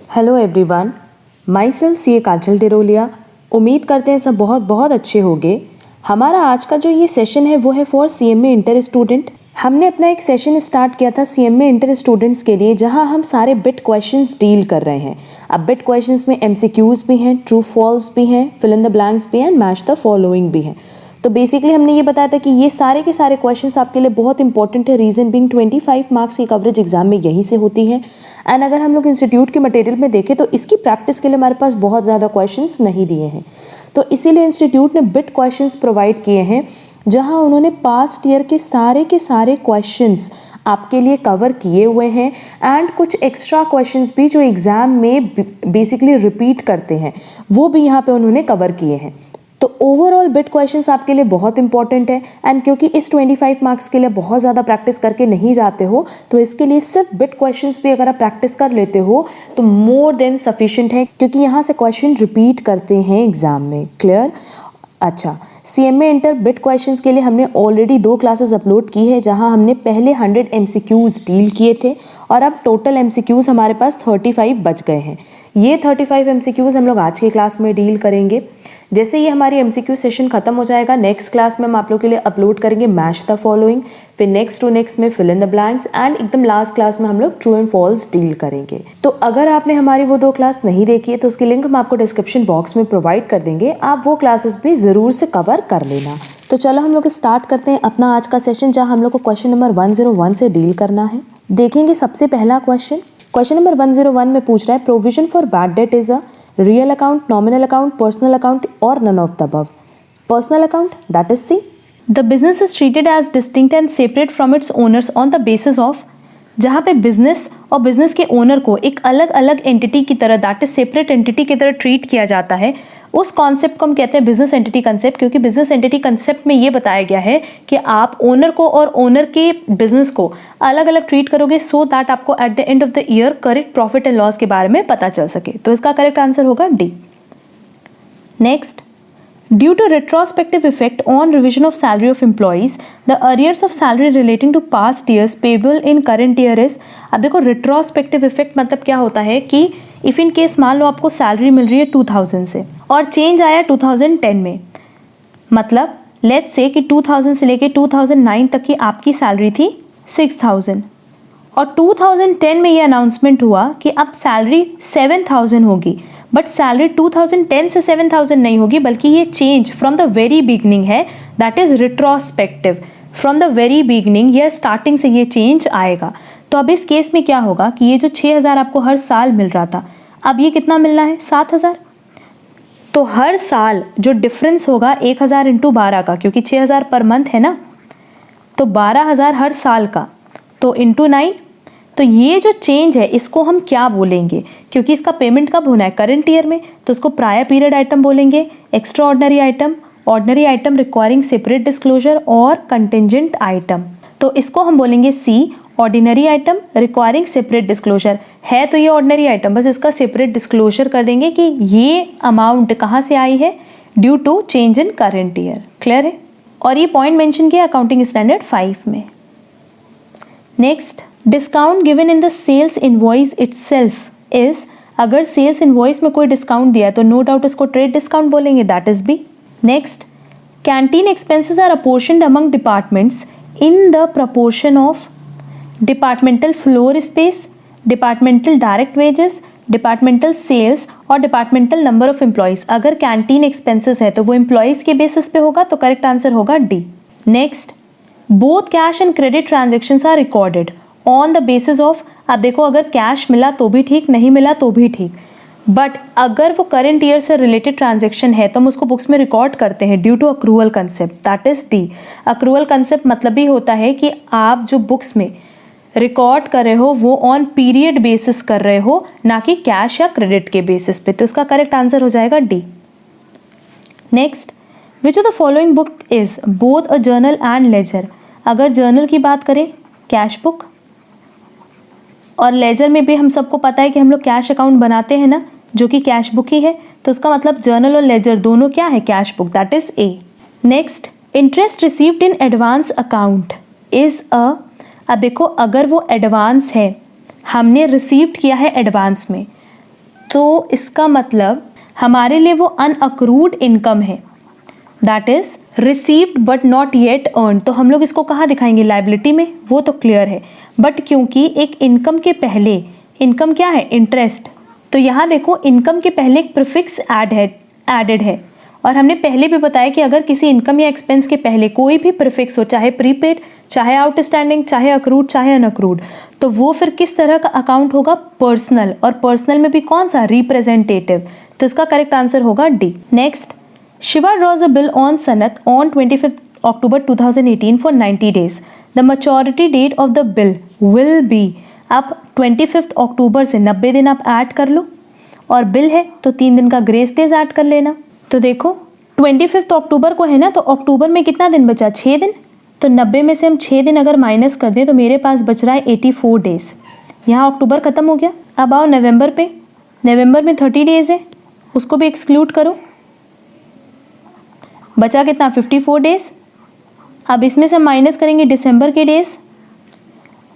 Hello everyone, my self सी ए काजल टिरोलिया। उम्मीद करते हैं सब बहुत बहुत अच्छे होंगे। हमारा आज का जो ये सेशन है वो है फॉर CMA इंटर स्टूडेंट। हमने अपना एक सेशन स्टार्ट किया था CMA इंटर स्टूडेंट्स के लिए, जहां हम सारे बिट क्वेश्चंस डील कर रहे हैं। अब बिट क्वेश्चंस में MCQs भी हैं, ट्रू फॉल्स भी हैं, फिल इन द ब्लैंक्स भी हैं, मैच द फॉलोइंग भी हैं। तो बेसिकली हमने ये बताया था कि ये सारे के सारे क्वेश्चंस आपके लिए बहुत इंपॉर्टेंट है। रीजन बिंग 25 मार्क्स की कवरेज एग्जाम में यहीं से होती है। एंड अगर हम लोग इंस्टीट्यूट के मटेरियल में देखें तो इसकी प्रैक्टिस के लिए हमारे पास बहुत ज़्यादा क्वेश्चंस नहीं दिए हैं। तो इसीलिए इंस्टीट्यूट ने बिट क्वेश्चंस प्रोवाइड किए हैं, जहां उन्होंने पास्ट ईयर के सारे क्वेश्चंस आपके लिए कवर किए हुए हैं। एंड कुछ एक्स्ट्रा क्वेश्चंस भी जो एग्ज़ाम में बेसिकली रिपीट करते हैं, वो भी यहाँ पे उन्होंने कवर किए हैं। तो ओवरऑल बिट क्वेश्चंस आपके लिए बहुत इंपॉर्टेंट है। एंड क्योंकि इस 25 मार्क्स के लिए बहुत ज़्यादा प्रैक्टिस करके नहीं जाते हो, तो इसके लिए सिर्फ बिट क्वेश्चंस भी अगर आप प्रैक्टिस कर लेते हो तो मोर देन सफिशिएंट है, क्योंकि यहाँ से क्वेश्चन रिपीट करते हैं एग्जाम में। क्लियर? अच्छा, CMA इंटर बिट क्वेश्चंस के लिए हमने ऑलरेडी 2 क्लासेस अपलोड की है, जहां हमने पहले 100 MCQs डील किए थे और अब टोटल MCQs हमारे पास 35 बच गए हैं। ये 35 MCQs हम लोग आज की क्लास में डील करेंगे। जैसे ये हमारी MCQ सेशन खत्म हो जाएगा, नेक्स्ट क्लास में हम आप लोग के लिए अपलोड करेंगे मैच द फॉलोइंग, फिर नेक्स्ट टू नेक्स्ट में fill in the blanks, and एकदम लास्ट क्लास में हम लोग ट्रू एंड फॉल्स डील करेंगे। तो अगर आपने हमारी वो 2 क्लास नहीं देखी है तो उसकी लिंक हम आपको डिस्क्रिप्शन बॉक्स में प्रोवाइड कर देंगे, आप वो क्लासेस भी ज़रूर से कवर कर लेना। तो चलो हम लोग स्टार्ट करते हैं अपना आज का सेशन, जहाँ हम लोग को क्वेश्चन नंबर 101 से डील करना है। देखेंगे सबसे पहला क्वेश्चन नंबर 101 में पूछ रहा है, provision for bad debt is a real account, nominal account, personal account or none of the above. Personal account, that is C. The business is treated as distinct and separate from its owners on the basis of, जहाँ पे business और business के owner को एक अलग अलग entity की तरह, दैट इज सेपरेट एंटिटी की तरह ट्रीट किया जाता है, उस कॉन्सेप्ट को हम कहते हैं बिजनेस एंटिटी कंसेप्ट। क्योंकि बिजनेस एंटिटी कंसेप्ट में ये बताया गया है कि आप ओनर को और ओनर के बिजनेस को अलग अलग ट्रीट करोगे, सो दैट आपको eight the end of the year correct profit and loss के बारे में पता चल सके। तो इसका करेक्ट आंसर होगा D. Next, due to retrospective effect on revision of salary of employees, the arrears of salary relating to past years payable in current year is। अब देखो retrospective effect मतलब क्या होता है कि इफ इन केस मान लो आपको सैलरी मिल रही है 2000 से और चेंज आया 2010 में, मतलब लेट्स से कि 2000 से लेके 2009 तक की आपकी सैलरी थी 6000 और 2010 में ये अनाउंसमेंट हुआ कि अब सैलरी 7000 होगी, बट सैलरी 2010 से 7000 नहीं होगी, बल्कि ये change from the very beginning है, that is retrospective. From the very beginning या स्टार्टिंग से ये चेंज आएगा। तो अब इस केस में क्या होगा कि ये जो 6000 आपको हर साल मिल रहा था, अब ये कितना मिलना है 7000। तो हर साल जो डिफरेंस होगा 1000 इंटू 12 का, क्योंकि 6000 पर मंथ है ना, तो 12000 हर साल का, तो इंटू 9। तो ये जो चेंज है इसको हम क्या बोलेंगे, क्योंकि इसका पेमेंट कब होना है करंट ईयर में, तो इसको प्रायर पीरियड आइटम बोलेंगे, extraordinary item, ordinary item requiring separate disclosure और कंटिंजेंट आइटम। तो इसको हम बोलेंगे C, ordinary item requiring separate disclosure है। तो ये ऑर्डिनरी आइटम, बस इसका सेपरेट डिस्क्लोजर कर देंगे कि ये अमाउंट कहाँ से आई है, due to change in current year. Clear है? और ये पॉइंट मेंशन किया अकाउंटिंग स्टैंडर्ड 5 में। Next, discount given in the sales invoice itself is, अगर सेल्स इनवॉइस में कोई डिस्काउंट दिया है तो नो डाउट इसको ट्रेड डिस्काउंट बोलेंगे, that is B. Next, canteen expenses are apportioned among departments in the proportion of departmental floor space, departmental direct wages, departmental sales और departmental number of employees. अगर canteen expenses है तो वो employees के basis पे होगा, तो करेक्ट आंसर होगा D. Next, both cash and credit transactions are recorded on the basis of, अब देखो अगर कैश मिला तो भी ठीक, नहीं मिला तो भी ठीक, बट अगर वो करंट ईयर से रिलेटेड ट्रांजेक्शन है तो हम उसको बुक्स में रिकॉर्ड करते हैं due to accrual concept, that is D. Accrual concept मतलब भी होता है कि आप जो बुक्स में रिकॉर्ड कर रहे हो वो ऑन पीरियड बेसिस कर रहे हो, ना कि कैश या क्रेडिट के बेसिस पे। तो इसका करेक्ट आंसर हो जाएगा D. Next, which of the following book is both a journal and ledger. अगर जर्नल की बात करें कैश बुक, और लेजर में भी हम सबको पता है कि हम लोग कैश अकाउंट बनाते हैं ना, जो कि कैश बुक ही है, तो उसका मतलब जर्नल और लेजर दोनों क्या है, cash book, that is a. Next, interest received in advance account is a, अब देखो अगर वो एडवांस है, हमने रिसीव्ड किया है एडवांस में, तो इसका मतलब हमारे लिए वो अनअक्रूड इनकम है, that is received but not yet earn. तो हम लोग इसको कहाँ दिखाएंगे, लाइबिलिटी में, वो तो क्लियर है। बट क्योंकि एक इनकम के पहले, इनकम क्या है, इंटरेस्ट, तो यहाँ देखो इनकम के पहले एक प्रीफिक्स एडेड है। और हमने पहले भी बताया कि अगर किसी इनकम या एक्सपेंस के पहले कोई भी प्रीफिक्स हो, चाहे प्रीपेड, चाहे आउटस्टैंडिंग, चाहे अक्रूड, चाहे अनअक्रूड, तो वो फिर किस तरह का अकाउंट होगा, पर्सनल। और पर्सनल में भी कौन सा, रिप्रेजेंटेटिव। तो इसका करेक्ट आंसर होगा D. Next, Shiva draws a bill on Sanat on 25th October 2018 for 90 days. The maturity date of the bill will be, आप 25th अक्टूबर से 90 दिन आप ऐड कर लो, और बिल है तो 3 दिन का ग्रेस डेज ऐड कर लेना। तो देखो 25th अक्टूबर को है ना, तो अक्टूबर में कितना दिन बचा, 6 दिन। तो 90 में से हम 6 दिन अगर माइनस कर दें तो मेरे पास बच रहा है 84 डेज। यहाँ अक्टूबर खत्म हो गया। अब आओ नवंबर पे, नवंबर में 30 डेज है, उसको भी एक्सक्लूड करो, बचा कितना, 54 डेज। अब इसमें से हम माइनस करेंगे दिसंबर के डेज,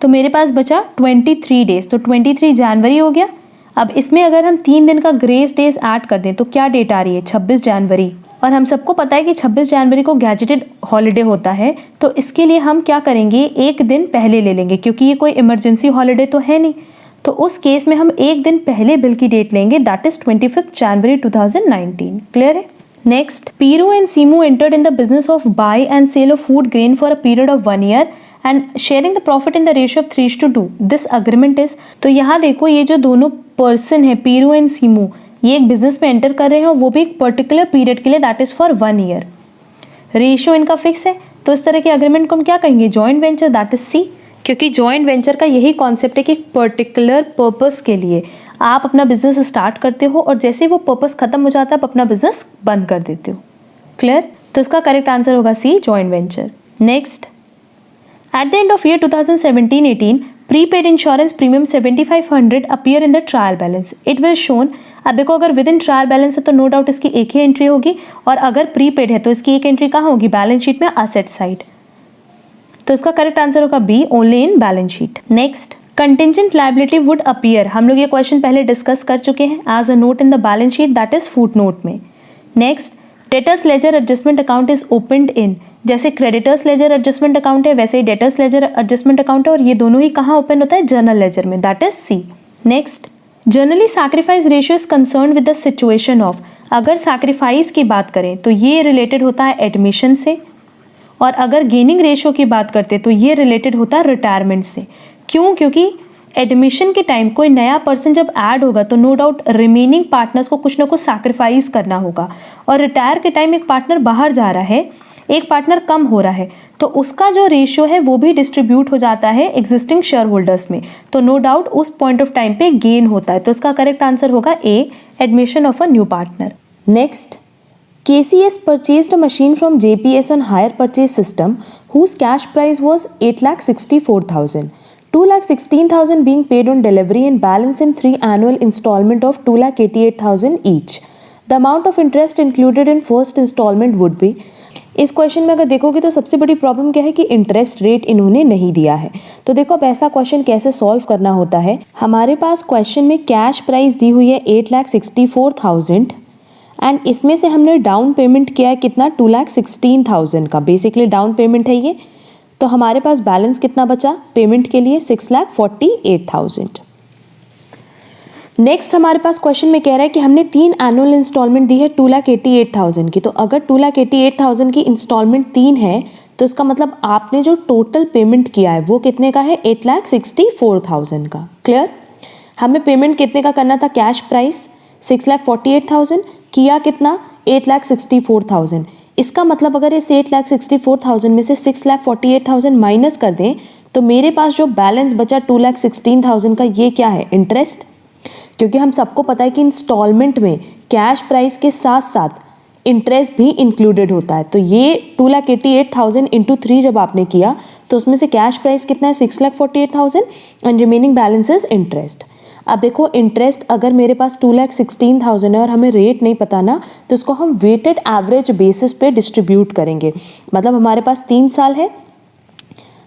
तो मेरे पास बचा 23 डेज, तो 23 जनवरी हो गया। अब इसमें अगर हम 3 दिन का ग्रेस डेज ऐड कर दें तो क्या डेट आ रही है, 26 जनवरी। और हम सबको पता है कि 26 जनवरी को गैजेटेड हॉलीडे होता है, तो इसके लिए हम क्या करेंगे, एक दिन पहले ले लेंगे, क्योंकि ये कोई इमरजेंसी हॉलीडे तो है नहीं। तो उस केस में हम एक दिन पहले बिल की डेट लेंगे, दैट इज 25 जनवरी 2019। क्लियर है। Next, Piru and Simu entered in the business of buy and sale of food grain for a period of 1 year and sharing the profit in the ratio of 3:2. This agreement is, तो यहाँ देखो ये जो दोनों person है, पीरू and सीमू, ये एक business में एंटर कर रहे हैं, वो भी एक पर्टिकुलर पीरियड के लिए, that is for 1 year. Ratio इनका फिक्स है, तो इस तरह के अग्रीमेंट को हम क्या कहेंगे, joint venture, that is C. क्योंकि जॉइंट वेंचर का यही कॉन्सेप्ट है कि पर्टिकुलर पर्पस के लिए आप अपना बिजनेस स्टार्ट करते हो और जैसे ही वो पर्पस खत्म हो जाता है आप अपना बिजनेस बंद कर देते हो। क्लियर। तो इसका करेक्ट आंसर होगा C, joint venture. Next, at the end of year 2017-18 prepaid insurance premium 7500 appear in the trial balance, it will shown. अब देखो अगर विद इन ट्रायल बैलेंस है तो नो डाउट इसकी एक ही एंट्री होगी, और अगर प्रीपेड है तो इसकी एक एंट्री कहाँ होगी, बैलेंस शीट में, असेट साइड। तो इसका करेक्ट आंसर होगा B, only in balance sheet. Next, contingent liability would appear, हम लोग ये क्वेश्चन पहले डिस्कस कर चुके हैं, as a note in the balance sheet, that is foot note में। Next, debtors ledger adjustment account is opened in, जैसे creditors ledger adjustment account है वैसे ही डेटर्स लेजर एडजस्टमेंट अकाउंट है, और ये दोनों ही कहाँ ओपन होता है, जर्नल लेजर में, that is C. Next, generally sacrifice ratio is concern with the situation of, अगर सैक्रिफाइस की बात करें तो ये रिलेटेड होता है एडमिशन से, और अगर गेनिंग रेशियो की बात करते तो ये रिलेटेड होता है रिटायरमेंट से। क्यों, क्योंकि एडमिशन के टाइम कोई नया पर्सन जब ऐड होगा तो नो डाउट रिमेनिंग पार्टनर्स को कुछ ना कुछ सैक्रिफाइस करना होगा, और रिटायर के टाइम एक पार्टनर बाहर जा रहा है, एक पार्टनर कम हो रहा है, तो उसका जो रेशियो है वो भी डिस्ट्रीब्यूट हो जाता है एग्जिस्टिंग शेयर होल्डर्स में, तो नो डाउट उस पॉइंट ऑफ टाइम पे गेन होता है। तो इसका करेक्ट आंसर होगा A, admission of a new partner. Next, KCS purchased a machine from JPS on hire purchase system whose cash price was 8,64,000. 2,16,000 being paid on delivery and balance in 3 annual installment of 2,88,000 each. The amount of interest included in first installment would be, इस question में अगर देखोगे तो सबसे बड़ी problem क्या है कि इंटरेस्ट रेट इन्होंने नहीं दिया है। तो देखो अब ऐसा क्वेश्चन कैसे सॉल्व करना होता है। हमारे पास क्वेश्चन में कैश प्राइस दी हुई है 8,64,000 एंड इसमें से हमने डाउन पेमेंट किया है कितना, 2,16,000 का, बेसिकली डाउन पेमेंट है ये। तो हमारे पास बैलेंस कितना बचा पेमेंट के लिए, 6,48,000। नेक्स्ट हमारे पास क्वेश्चन में कह रहा है कि हमने 3 एनुअल इंस्टॉलमेंट दी है 2,88,000 की। तो अगर 2,88,000 की इंस्टॉलमेंट 3 है तो इसका मतलब आपने जो टोटल पेमेंट किया है वो कितने का है, 8,64,000 का। क्लियर। हमें पेमेंट कितने का करना था, कैश प्राइस 6,48,000, किया कितना, 8,64,000। इसका मतलब अगर इस 8,64,000 में से 6,48,000 माइनस कर दें तो मेरे पास जो बैलेंस बचा 2,16,000 का, ये क्या है, इंटरेस्ट। क्योंकि हम सबको पता है कि इंस्टॉलमेंट में कैश प्राइस के साथ साथ इंटरेस्ट भी इंक्लूडेड होता है। तो ये 2,88,000 इंटू 3 जब आपने किया तो उसमें से कैश प्राइस कितना है, 6,48,000 and remaining balance is interest. अब देखो इंटरेस्ट अगर मेरे पास 2,16,000 है और हमें रेट नहीं पता ना, तो इसको हम वेटेड एवरेज बेसिस पे डिस्ट्रीब्यूट करेंगे। मतलब हमारे पास 3 साल है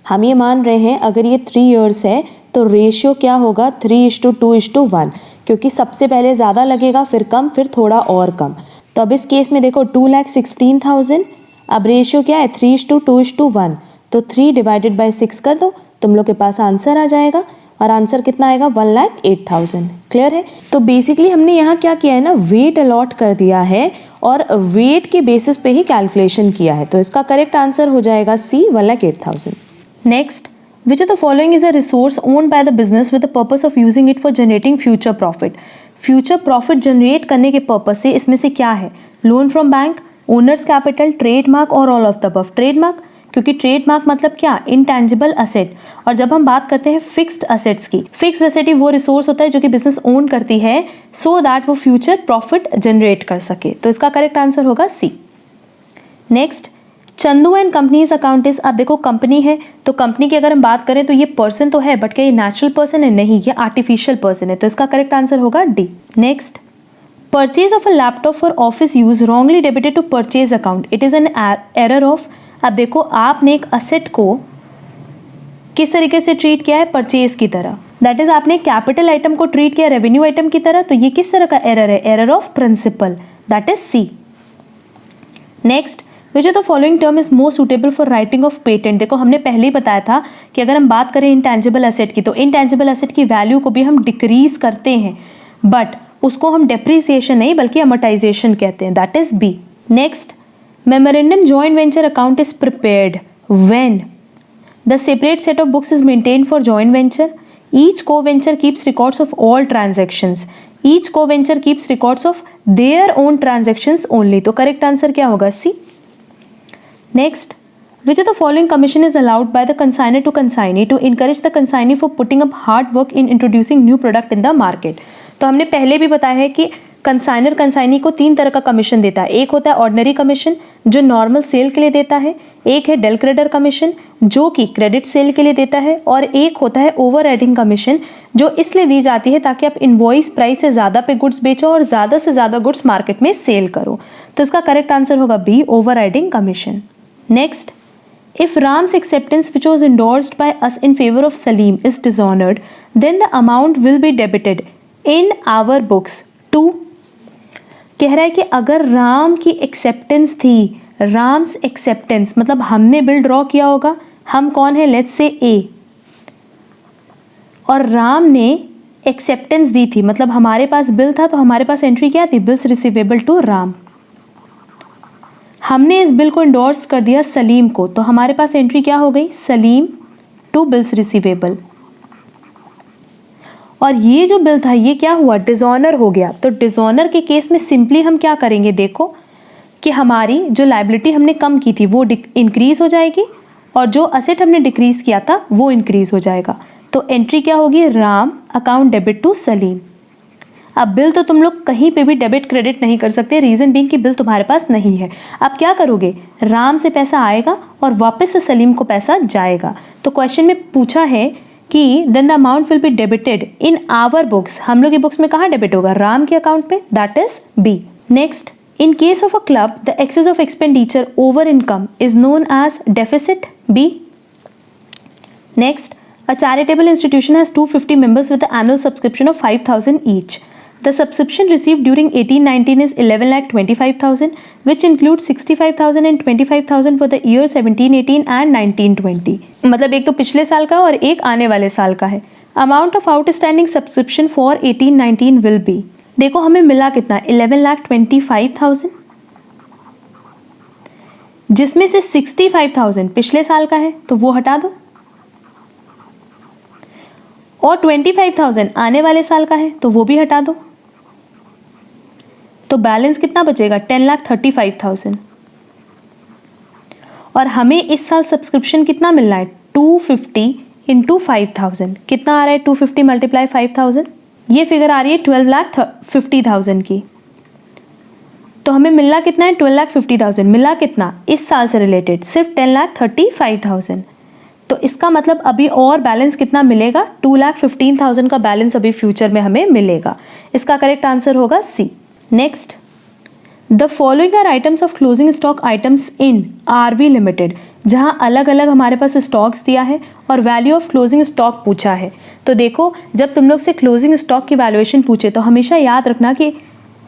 हम ये मान रहे हैं अगर ये 3 इयर्स है तो रेशियो क्या होगा 3:2:1, क्योंकि सबसे पहले ज़्यादा लगेगा, फिर कम, फिर थोड़ा और कम। तो अब इस केस में देखो 2,16,000, अब रेशियो क्या है 3:2:1, तो 3 डिवाइडेड बाई 6 कर दो, तुम लोग के पास आंसर आ जाएगा। और आंसर कितना आएगा 1,08,000। क्लियर है? तो बेसिकली हमने यहाँ क्या किया है ना, वेट अलॉट कर दिया है और वेट के बेसिस पे ही कैलकुलेशन किया है। तो इसका करेक्ट आंसर हो जाएगा सी 1,08,000। Next, which of the following is a resource owned by the business with the purpose of using it for generating future profit? Future profit generate करने के पर्पस से इसमें से क्या है? Loan from bank, owners capital, trademark और all of the above. Trademark, क्योंकि trademark मतलब क्या, इनटैंजिबल असेट। और जब हम बात करते हैं फिक्स्ड असेट्स की, फिक्स्ड असेट ही वो रिसोर्स होता है जो कि बिजनेस ओन करती है सो दैट वो फ्यूचर प्रॉफिट जनरेट कर सके। तो इसका करेक्ट आंसर होगा C. Next, Chandu and companies account is, अब देखो कंपनी है तो कंपनी की अगर हम बात करें तो ये पर्सन तो है, बट क्या ये नेचुरल पर्सन है? नहीं, ये आर्टिफिशियल पर्सन है। तो इसका करेक्ट आंसर होगा D. Next, purchase of a laptop for office use wrongly debited to purchase account, it is an error of. अब देखो आपने एक असेट को किस तरीके से ट्रीट किया है, परचेज की तरह, दैट इज आपने कैपिटल आइटम को ट्रीट किया रेवेन्यू आइटम की तरह। तो ये किस तरह का एरर है? Error of principle, that is C. Next, which of the following term is more suitable for writing off patent. देखो हमने पहले ही बताया था कि अगर हम बात करें इंटैंजिबल एसेट की, तो इंटैंजिबल एसेट की वैल्यू को भी हम डिक्रीज करते हैं, बट उसको हम डेप्रिसिएशन नहीं बल्कि अमोर्टाइजेशन कहते हैं, that is B. Next, memorandum joint venture account is prepared when the separate set of books is maintained for joint venture, each co venture keeps records of all transactions, each co venture keeps records of their own transactions only. तो correct answer क्या होगा? सी। Next, which of the following commission is allowed by the consignor to consignee to encourage the consignee for putting up hard work in introducing new product in the market? तो हमने पहले भी बताया है कि consignor consignee को 3 तरह का कमीशन देता है। एक होता है ऑर्डिनरी कमीशन जो नॉर्मल सेल के लिए देता है, एक है डेल क्रेडिटर कमीशन जो कि क्रेडिट सेल के लिए देता है, और एक होता है ओवर राइडिंग कमीशन जो इसलिए दी जाती है ताकि आप इनवॉइस प्राइस से ज़्यादा पे गुड्स बेचो और ज़्यादा से ज़्यादा गुड्स मार्केट में सेल करो। तो इसका करेक्ट आंसर होगा B, overriding commission. Next, if Ram's acceptance which was endorsed by us in favor of Salim is dishonored, then the amount will be debited in our books to, कह रहा है कि अगर राम की acceptance थी, Ram's acceptance मतलब हमने bill draw किया होगा, हम कौन है, लेट्स से ए, और राम ने एक्सेप्टेंस दी थी, मतलब हमारे पास बिल था तो हमारे पास एंट्री क्या थी, बिल्स रिसीवेबल टू राम। हमने इस बिल को इंडोर्स कर दिया सलीम को, तो हमारे पास एंट्री क्या हो गई, सलीम टू बिल्स रिसीवेबल। और ये जो बिल था ये क्या हुआ, डिसऑनर हो गया। तो डिसऑनर के केस में सिंपली हम क्या करेंगे, देखो कि हमारी जो लायबिलिटी हमने कम की थी वो इंक्रीज हो जाएगी और जो असेट हमने डिक्रीज किया था वो इंक्रीज हो जाएगा। तो एंट्री क्या होगी, Ram account debit to Salim. अब बिल तो तुम लोग कहीं पे भी डेबिट क्रेडिट नहीं कर सकते, रीजन बीइंग कि बिल तुम्हारे पास नहीं है। अब क्या करोगे, राम से पैसा आएगा और वापस से सलीम को पैसा जाएगा। तो क्वेश्चन में पूछा है कि then the amount will be debited in our books, हम लोग की बुक्स में कहाँ डेबिट होगा, राम के अकाउंट पे, that is B. Next, in case of a club the excess of expenditure over income is known as deficit, B. Next, a charitable institution has 250 members with an annual subscription of 5,000 each. The subscription received during 18-19 is 11,25,000, which includes 65,000 and 25,000 for the year 17-18 and 19-20. मतलब एक तो पिछले साल का और एक आने वाले साल का है। Amount of outstanding subscription for 18-19 will be, देखो हमें मिला कितना, 11,25,000, जिसमें से 65,000 पिछले साल का है तो वो हटा दो, और 25,000 आने वाले साल का है तो वो भी हटा दो, तो बैलेंस कितना बचेगा, 10,35,000। और हमें इस साल सब्सक्रिप्शन कितना मिलना है, 250 इंटू 5,000, कितना आ रहा है, 250 मल्टीप्लाई 5,000, ये फिगर आ रही है 12,50,000 की। तो हमें मिलना कितना है, 12,50,000। मिला कितना इस साल से रिलेटेड, सिर्फ 10,35,000। तो इसका मतलब अभी और बैलेंस कितना मिलेगा, 2,15,000 का बैलेंस अभी फ्यूचर में हमें मिलेगा। इसका करेक्ट आंसर होगा C. Next, the following are items of closing stock items in RV limited जहाँ अलग अलग हमारे पास स्टॉक्स दिया है और वैल्यू ऑफ क्लोजिंग स्टॉक पूछा है। तो देखो, जब तुम लोग से क्लोजिंग स्टॉक की वैल्यूएशन पूछे तो हमेशा याद रखना कि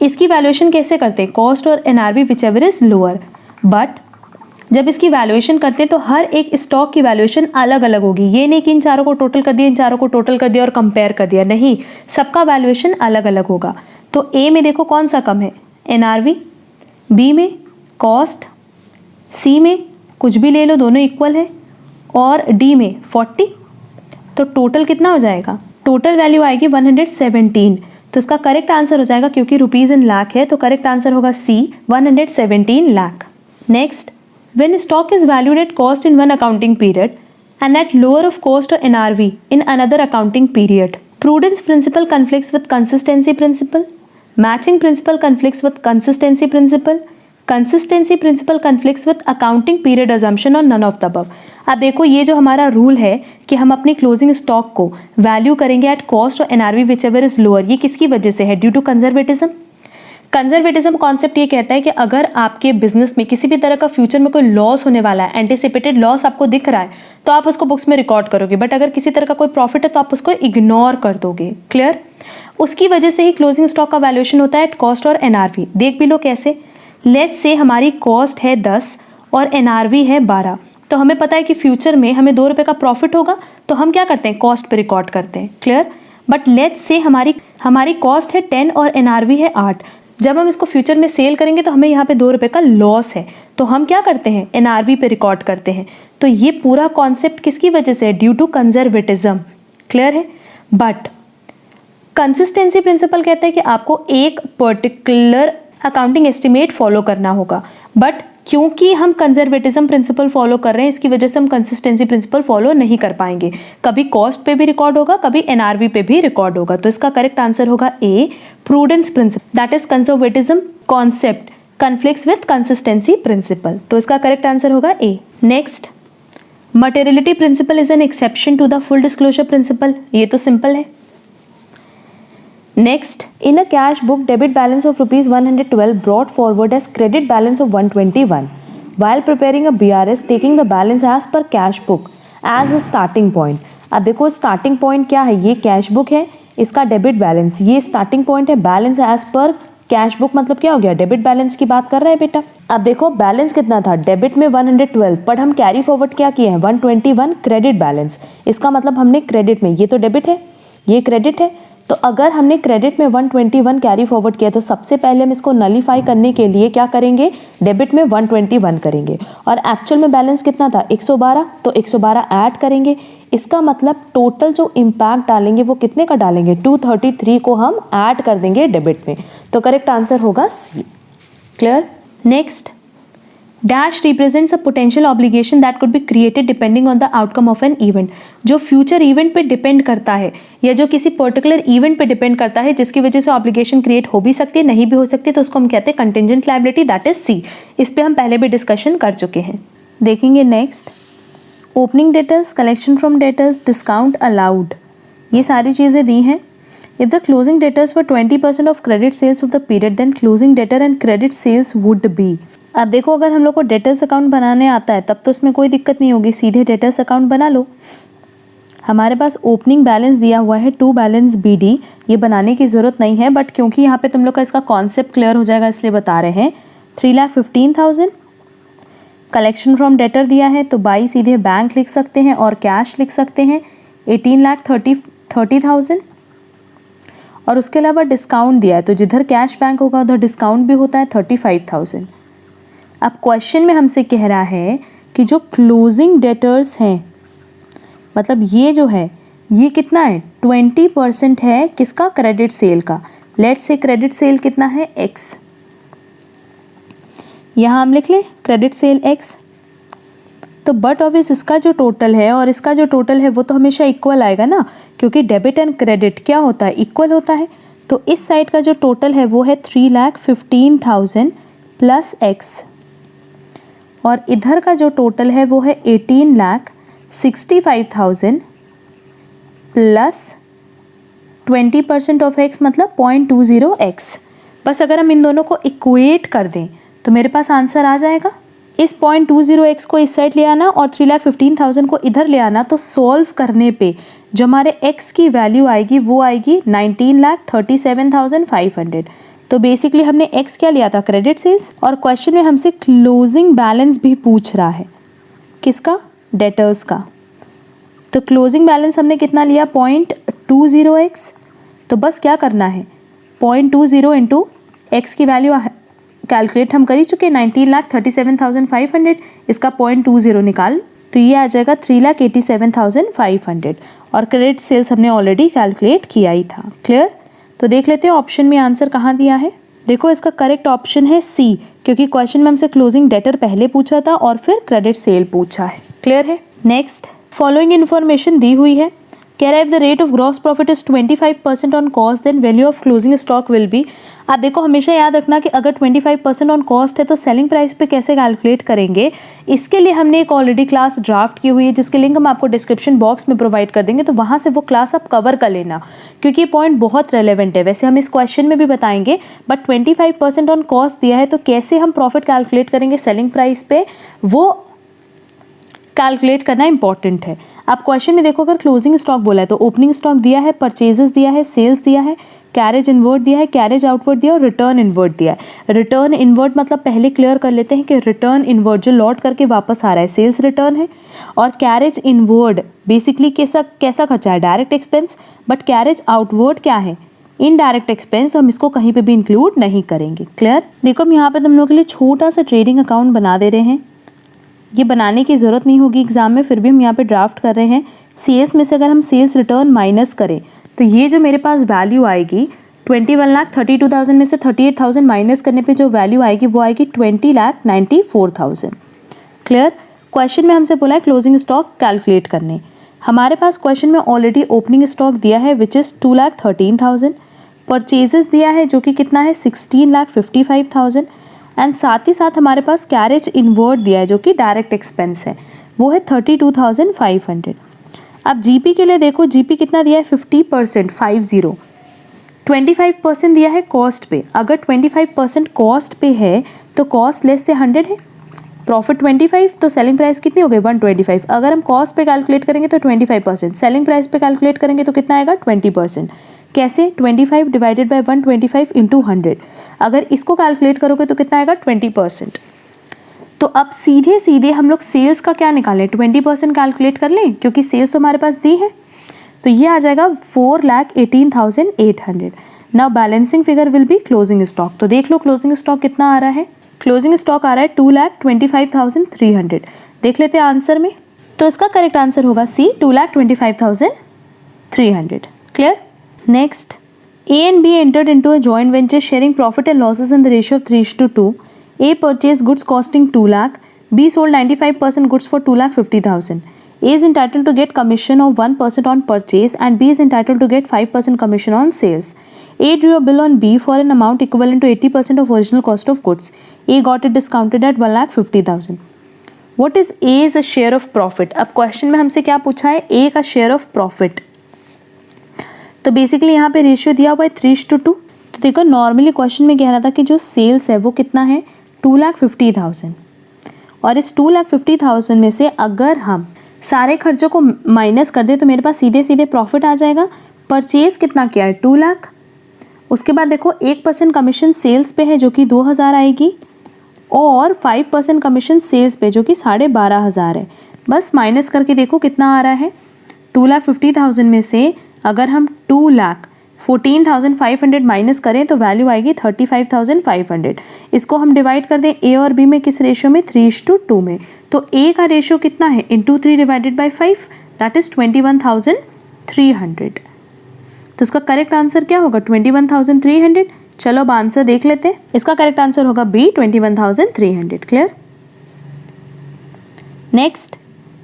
इसकी वैल्यूएशन कैसे करते हैं, कॉस्ट और NRV whichever is lower. But जब इसकी वैल्यूएशन करते हैं तो हर एक स्टॉक की वैल्यूएशन अलग अलग होगी। ये नहीं कि इन चारों को टोटल कर दिया, इन चारों को टोटल कर दिया और कंपेयर कर दिया, नहीं, सबका वैल्यूएशन अलग अलग होगा। तो ए में देखो कौन सा कम है, एनआरवी, बी में कॉस्ट, सी में कुछ भी ले लो, दोनों इक्वल है, और डी में 40। तो टोटल कितना हो जाएगा, टोटल वैल्यू आएगी 117। तो इसका करेक्ट आंसर हो जाएगा, क्योंकि रुपीज़ इन लाख है तो करेक्ट आंसर होगा सी, 117 lakh. Next, when stock is valued at cost in one accounting period and at lower of cost or NRV in another accounting period, prudence principle conflicts with consistency principle, matching principle conflicts with consistency principle conflicts with accounting period assumption or none of the above। अब देखो, ये जो हमारा rule है कि हम अपनी closing stock को वैल्यू करेंगे एट कॉस्ट और एनआरवी विचएवर इज लोअर, ये किसकी वजह से है, due to conservatism. Conservatism concept ये कहता है कि अगर आपके बिजनेस में किसी भी तरह का फ्यूचर में कोई लॉस होने वाला है, एंटिसिपेटेड लॉस आपको दिख रहा है, तो आप उसको बुक्स में रिकॉर्ड करोगे, बट अगर किसी तरह का कोई प्रॉफिट है तो आप उसको इग्नोर कर दोगे। क्लियर? उसकी वजह से ही क्लोजिंग स्टॉक का वैल्यूएशन होता है एट कॉस्ट और एनआरवी। देख भी लो कैसे, लेट्स से हमारी कॉस्ट है 10 और एनआरवी है 12, तो हमें पता है कि फ्यूचर में हमें 2 रुपये का प्रॉफिट होगा, तो हम क्या करते हैं, कॉस्ट पे रिकॉर्ड करते हैं। क्लियर? बट लेट्स से हमारी कॉस्ट है 10 और एनआरवी है 8, जब हम इसको फ्यूचर में सेल करेंगे तो हमें यहाँ पे 2 रुपये का लॉस है, तो हम क्या करते हैं, एनआरवी पे रिकॉर्ड करते हैं। तो ये पूरा कॉन्सेप्ट किसकी वजह से है, ड्यू टू कंजर्वेटिज्म। क्लियर है? बट कंसिस्टेंसी प्रिंसिपल कहता है कि आपको एक पर्टिकुलर अकाउंटिंग एस्टिमेट फॉलो करना होगा, बट क्योंकि हम कंजर्वेटिज्म प्रिंसिपल फॉलो कर रहे हैं, इसकी वजह से हम कंसिस्टेंसी प्रिंसिपल फॉलो नहीं कर पाएंगे। कभी कॉस्ट पे भी रिकॉर्ड होगा, कभी एनआरवी पे भी रिकॉर्ड होगा। तो इसका करेक्ट आंसर होगा A, prudence principle, that is conservatism concept conflicts with consistency principle. तो इसका करेक्ट आंसर होगा A. Next, materiality principle is an exception to the full disclosure principle. ये तो सिंपल है। Next, in a cash book, debit balance of rupees 112 brought forward as credit balance of 121. While preparing a BRS, taking the balance as per cash book as a starting point. अब देखो starting point क्या है, ये cash book है, इसका debit balance, ये starting point है, balance as per cash book मतलब क्या हो गया, debit balance की बात कर रहे हैं बेटा। अब देखो बैलेंस कितना था, डेबिट में 112, पर हम कैरी फॉरवर्ड क्या किए हैं, 121 क्रेडिट बैलेंस। इसका मतलब हमने क्रेडिट में, ये तो डेबिट है, ये क्रेडिट है, तो अगर हमने क्रेडिट में 121 कैरी फॉरवर्ड किया तो सबसे पहले हम इसको नलीफाई करने के लिए क्या करेंगे, डेबिट में 121 करेंगे, और एक्चुअल में बैलेंस कितना था 112, तो 112 ऐड करेंगे। इसका मतलब टोटल जो इम्पैक्ट डालेंगे वो कितने का डालेंगे, 233 को हम ऐड कर देंगे डेबिट में। तो करेक्ट आंसर होगा C. Clear? Next, dash represents a potential obligation that could be created depending on the outcome of an event. जो फ्यूचर इवेंट पे डिपेंड करता है या जो किसी पर्टिकुलर इवेंट पे डिपेंड करता है, जिसकी वजह से ऑब्लिगेशन क्रिएट हो भी सकती है, नहीं भी हो सकती, तो उसको हम कहते हैं contingent liability, that is C. इस पे हम पहले भी डिस्कशन कर चुके हैं। देखेंगे next, opening debtors, collection from debtors, discount allowed, ये सारी चीज़ें दी हैं। If the closing debtors were 20% of credit sales of the period, then closing debtor and credit sales would be। अब देखो, अगर हम लोग को डेटर्स अकाउंट बनाने आता है तब तो उसमें कोई दिक्कत नहीं होगी, सीधे डेटर्स अकाउंट बना लो। हमारे पास ओपनिंग बैलेंस दिया हुआ है, टू बैलेंस BD, ये बनाने की ज़रूरत नहीं है, बट क्योंकि यहाँ पे तुम लोग का इसका कॉन्सेप्ट क्लियर हो जाएगा इसलिए बता रहे हैं। 3,15,000 कलेक्शन फ्रॉम डेटर दिया है, तो बाई सीधे बैंक लिख सकते हैं और कैश लिख सकते हैं, 18,30,000, और उसके अलावा डिस्काउंट दिया है, तो जिधर कैश बैंक होगा उधर डिस्काउंट भी होता है, 35,000। अब क्वेश्चन में हमसे कह रहा है कि जो क्लोजिंग डेटर्स हैं, मतलब ये जो है ये कितना है, 20% है किसका, क्रेडिट सेल का। लेट्स से क्रेडिट सेल कितना है, X, यहाँ हम लिख लें क्रेडिट सेल X। तो बट ऑब्वियस इसका जो टोटल है और इसका जो टोटल है वो तो हमेशा इक्वल आएगा ना, क्योंकि डेबिट एंड क्रेडिट क्या होता है, इक्वल होता है। तो इस साइड का जो टोटल है वो है 3,15,000 प्लस X, और इधर का जो टोटल है वो है 18,65,000 प्लस 20% ऑफ X मतलब 0.20X। बस अगर हम इन दोनों को इक्वेट कर दें तो मेरे पास आंसर आ जाएगा। इस 0.20x को इस साइड ले आना और 3,15,000 को इधर ले आना, तो सॉल्व करने पे जो हमारे x की वैल्यू आएगी वो आएगी 19,37,500। तो बेसिकली हमने x क्या लिया था, क्रेडिट सेल्स, और क्वेश्चन में हमसे क्लोजिंग बैलेंस भी पूछ रहा है, किसका, डेटर्स का। तो क्लोजिंग बैलेंस हमने कितना लिया, 0.20x। तो बस क्या करना है, 0.20 इंटू एक्स की वैल्यू कैलकुलेट हम कर ही चुके, 19,37,500, इसका 0.20 निकाल, तो ये आ जाएगा 3,87,500, और क्रेडिट सेल्स हमने ऑलरेडी कैलकुलेट किया ही था। क्लियर। तो देख लेते हैं ऑप्शन में आंसर कहाँ दिया है। देखो इसका करेक्ट ऑप्शन है सी, क्योंकि क्वेश्चन में हमसे क्लोजिंग डेटर पहले पूछा था और फिर क्रेडिट सेल पूछा है। क्लियर है। नेक्स्ट, फॉलोइंग इन्फॉर्मेशन दी हुई है, कह रहा है if the rate of gross profit is 25% on cost then value of closing stock will be. आप देखो हमेशा याद रखना कि अगर 25% ऑन कॉस्ट है तो सेलिंग प्राइस पे कैसे कैलकुलेट करेंगे, इसके लिए हमने एक ऑलरेडी क्लास ड्राफ्ट की हुई है जिसके लिंक हम आपको डिस्क्रिप्शन बॉक्स में प्रोवाइड कर देंगे, तो वहाँ से वो क्लास आप कवर कर लेना, क्योंकि ये पॉइंट बहुत रेलेवेंट है। वैसे हम इस क्वेश्चन में भी बताएंगे, बट 25% ऑन कॉस्ट दिया है तो कैसे हम प्रॉफिट कैलकुलेट करेंगे सेलिंग प्राइस पे, वो कैलकुलेट करना इंपॉर्टेंट है। आप क्वेश्चन में देखो, अगर क्लोजिंग स्टॉक बोला है तो ओपनिंग स्टॉक दिया है, परचेजेस दिया है, सेल्स दिया है, कैरेज इनवर्ड दिया है, कैरेज आउटवर्ड दिया और रिटर्न इनवर्ड दिया है। रिटर्न इनवर्ड मतलब पहले क्लियर कर लेते हैं कि रिटर्न इनवर्ड जो लौट करके वापस आ रहा है सेल्स रिटर्न है, और कैरेज इनवर्ड बेसिकली कैसा खर्चा है, direct expense, but carriage outward क्या है, इनडायरेक्ट एक्सपेंस, तो हम इसको कहीं पे भी इंक्लूड नहीं करेंगे। क्लियर। देखो हम यहाँ पे तुम लोगों के लिए छोटा सा ट्रेडिंग अकाउंट बना दे रहे हैं, ये बनाने की ज़रूरत नहीं होगी एग्जाम में, फिर भी हम यहाँ पे ड्राफ्ट कर रहे हैं। सेल्स में से अगर हम सेल्स रिटर्न माइनस करें तो ये जो मेरे पास वैल्यू आएगी 21,32,000 में से 38,000 माइनस करने पे जो वैल्यू आएगी वो आएगी 20,94,000। क्लियर। क्वेश्चन में हमसे बोला है क्लोजिंग स्टॉक कैलकुलेट करने, हमारे पास क्वेश्चन में ऑलरेडी ओपनिंग स्टॉक दिया है विच इज़ 2,13,000, परचेजेस दिया है जो कि कितना है 16,55,000, एंड साथ ही साथ हमारे पास कैरेज इनवर्ड दिया है जो कि डायरेक्ट एक्सपेंस है, वो है 32,500। अब जीपी के लिए देखो, जीपी कितना दिया है 50%, 25% दिया है कॉस्ट पे। अगर 25% कॉस्ट पे है तो कॉस्ट लेस से 100 है, प्रॉफिट 25, तो सेलिंग प्राइस कितनी हो गई 125। अगर हम कॉस्ट पे कैलकुलेट करेंगे तो 25%, सेलिंग प्राइस पे कैलकुलेट करेंगे तो कितना आएगा 20%। कैसे, 25 डिवाइडेड बाय 125 इंटू 100, अगर इसको कैलकुलेट करोगे तो कितना आएगा 20%। तो अब सीधे सीधे हम लोग सेल्स का क्या निकालें, 20% कैलकुलेट कर लें, क्योंकि सेल्स तो हमारे पास दी है, तो ये आ जाएगा 4,18,800। Now balancing figure will be closing stock. तो देख लो क्लोजिंग स्टॉक कितना आ रहा है, क्लोजिंग स्टॉक आ रहा है 2,25,300। देख लेते हैं आंसर में, तो इसका करेक्ट आंसर होगा सी, 2,25,300। Clear. Next, A and B entered into a joint venture sharing profit and losses in the ratio of 3:2. A purchased goods costing 2 lakh, B sold 95% goods for 2,50,000. A is entitled to get commission of 1% on purchase and B is entitled to get 5% commission on sales. A drew a bill on B for an amount equivalent to 80% of original cost of goods. A got it discounted at 1,50,000. What is A's share of profit? अब question में हमसे क्या पूछा है, A का share of profit. तो basically यहाँ पे रेशियो दिया हुआ है 3:2। तो देखो नॉर्मली क्वेश्चन में कह रहा था कि जो सेल्स है वो कितना है 2,50,000, और इस 2,50,000 में से अगर हम सारे खर्चों को माइनस कर दें तो मेरे पास सीधे सीधे प्रॉफिट आ जाएगा। परचेज कितना किया है 2 लाख, उसके बाद देखो 1% कमीशन सेल्स पे है जो कि 2,000 आएगी, और 5% कमीशन सेल्स पे जो कि 12,500 है। बस माइनस करके देखो कितना आ रहा है, 2,50,000 में से अगर हम 2,14,500 माइनस करें तो वैल्यू आएगी 35,500। इसको हम डिवाइड कर दें ए और बी में किस रेशियो में, 3:2 में, तो ए का रेशियो कितना है into 3 divided by 5, that is 21,300। तो इसका करेक्ट आंसर क्या होगा 21,300। चलो अब आंसर देख लेते हैं, इसका करेक्ट आंसर होगा B 21,300। Clear. Next,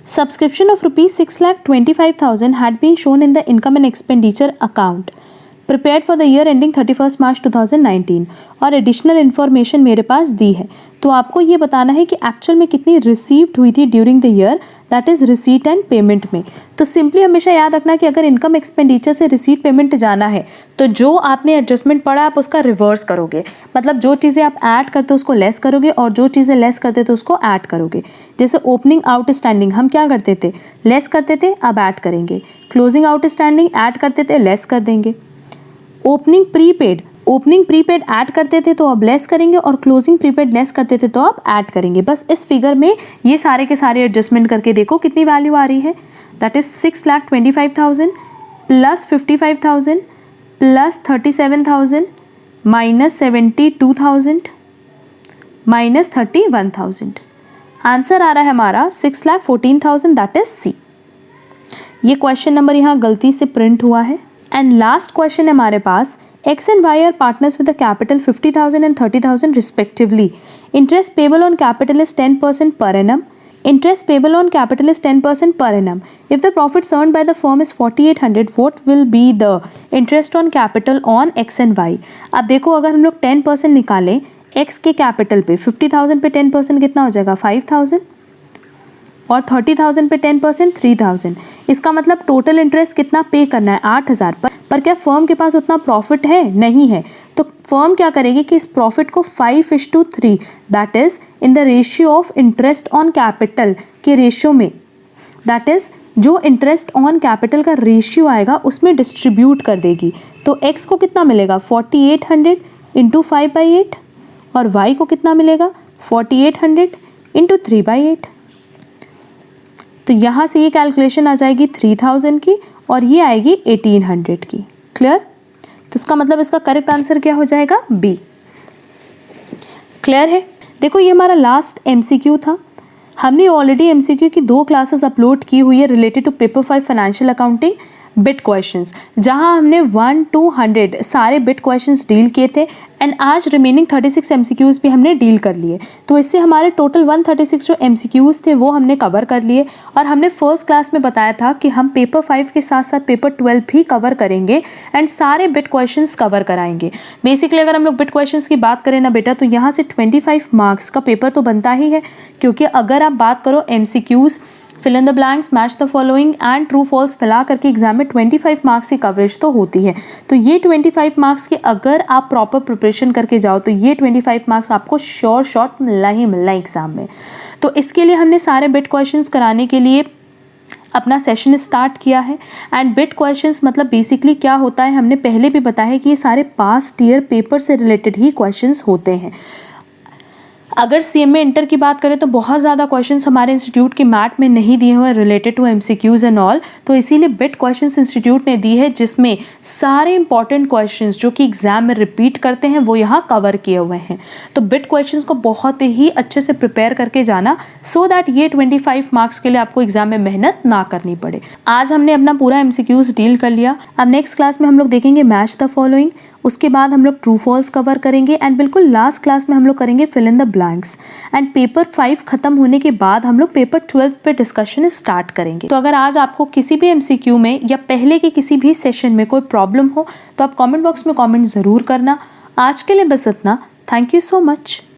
subscription of rupees 6,25,000 had been shown in the income and expenditure account. Prepared for the year ending 31 मार्च 2019 और एडिशनल इन्फॉर्मेशन मेरे पास दी है। तो आपको ये बताना है कि एक्चुअल में कितनी रिसीव्ड हुई थी during the year, that is receipt and payment में। तो सिंपली हमेशा याद रखना कि अगर इनकम एक्सपेंडिचर से रिसीट पेमेंट जाना है तो जो आपने एडजस्टमेंट पढ़ा आप उसका रिवर्स करोगे, मतलब जो चीज़ें आप ऐड करते हो उसको लेस करोगे और जो चीज़ें लेस करते थे उसको ऐड करोगे। जैसे ओपनिंग आउटस्टैंडिंग हम क्या करते थे, लेस करते थे, अब ऐड करेंगे। क्लोजिंग आउटस्टैंडिंग ऐड करते थे, लेस कर देंगे। ओपनिंग प्रीपेड ऐड करते थे तो अब लेस करेंगे और क्लोजिंग प्रीपेड लेस करते थे तो अब ऐड करेंगे। बस इस फिगर में ये सारे के सारे एडजस्टमेंट करके देखो कितनी वैल्यू आ रही है, that is 6,25,000 plus 55,000 plus 37,000 minus 72,000 minus 31,000। Answer आ रहा है हमारा 6,14,000, दैट इज सी। ये क्वेश्चन नंबर यहाँ गलती से प्रिंट हुआ है। एंड लास्ट क्वेश्चन है हमारे पास, X and Y are partners with a capital 50,000 and 30,000 respectively. Interest payable on capital is 10% per annum. Interest payable on capital is 10% per annum. If the profits earned by the firm is 4,800, what will be the interest on capital on X and Y? अब देखो अगर हम लोग 10% निकालें X के capital पे 50,000 पे 10% कितना हो जाएगा 5,000 और 30,000 पे 10% 3,000। इसका मतलब टोटल इंटरेस्ट कितना पे करना है 8,000 पर क्या फर्म के पास उतना प्रॉफिट है, नहीं है। तो फर्म क्या करेगी कि इस प्रॉफिट को 5:3 that is in the ratio of interest on capital के रेशियो में, दैट इज जो इंटरेस्ट ऑन कैपिटल का रेशियो आएगा उसमें डिस्ट्रीब्यूट कर देगी। तो एक्स को कितना मिलेगा 4,800 इंटू 5/8 और वाई को कितना मिलेगा 4,800 इंटू 3/8। तो यहाँ से ये कैलकुलेशन आ जाएगी 3,000 की और ये आएगी 1,800 की। क्लियर? तो इसका मतलब इसका करेक्ट आंसर क्या हो जाएगा बी। क्लियर है? देखो ये हमारा लास्ट एमसीक्यू था। हमने ऑलरेडी एमसीक्यू की 2 क्लासेस अपलोड की हुई है related to paper 5 financial accounting bit questions, जहां हमने 1 to 100 सारे बिट क्वेश्चंस डील किए थे एंड आज रिमेनिंग 36 एमसीक्यूज़ भी हमने डील कर लिए। तो इससे हमारे टोटल 136 जो एमसीक्यूज़ थे वो हमने कवर कर लिए और हमने फर्स्ट क्लास में बताया था कि हम पेपर 5 के साथ साथ पेपर 12 भी कवर करेंगे एंड सारे बिट क्वेश्चंस कवर कराएंगे। बेसिकली अगर हम लोग बिट क्वेश्चंस की बात करें ना बेटा, तो यहाँ से 25 मार्क्स का पेपर तो बनता ही है, क्योंकि अगर आप बात करो MCQs fill in the blanks, match the following and true false मिला करके एग्जाम में 25 मार्क्स की कवरेज तो होती है। तो ये 25 मार्क्स की अगर आप प्रॉपर प्रिपरेशन करके जाओ तो ये 25 मार्क्स आपको श्योर शॉट मिलना ही मिलना एग्जाम में। तो इसके लिए हमने सारे बिट क्वेश्चंस कराने के लिए अपना सेशन स्टार्ट किया है। एंड बिट क्वेश्चंस मतलब बेसिकली क्या होता है, हमने पहले भी बताया है कि ये सारे पास्ट ईयर पेपर से रिलेटेड ही क्वेश्चंस होते हैं। अगर सीएमए इंटर की बात करें तो बहुत ज़्यादा क्वेश्चंस हमारे इंस्टीट्यूट के मैट में नहीं दिए हुए related to MCQs and all, तो इसीलिए बिट क्वेश्चंस इंस्टीट्यूट ने दी है जिसमें सारे इंपॉर्टेंट क्वेश्चंस जो कि एग्जाम में रिपीट करते हैं वो यहाँ कवर किए हुए हैं। तो बिट क्वेश्चंस को बहुत ही अच्छे से प्रिपेयर करके जाना सो दैट ये 25 मार्क्स के लिए आपको एग्जाम में मेहनत ना करनी पड़े। आज हमने अपना पूरा एमसीक्यूज़ डील कर लिया। अब नेक्स्ट क्लास में हम लोग देखेंगे मैच द फॉलोइंग, उसके बाद हम लोग ट्रू फॉल्स कवर करेंगे एंड बिल्कुल लास्ट क्लास में हम लोग करेंगे fill in the blanks. And paper 5 खत्म होने के बाद हम लोग पेपर 12 पे डिस्कशन स्टार्ट करेंगे। तो अगर आज आपको किसी भी एमसीक्यू में या पहले के किसी भी सेशन में कोई प्रॉब्लम हो तो आप कमेंट बॉक्स में कमेंट ज़रूर करना। आज के लिए बस इतना। Thank you so much.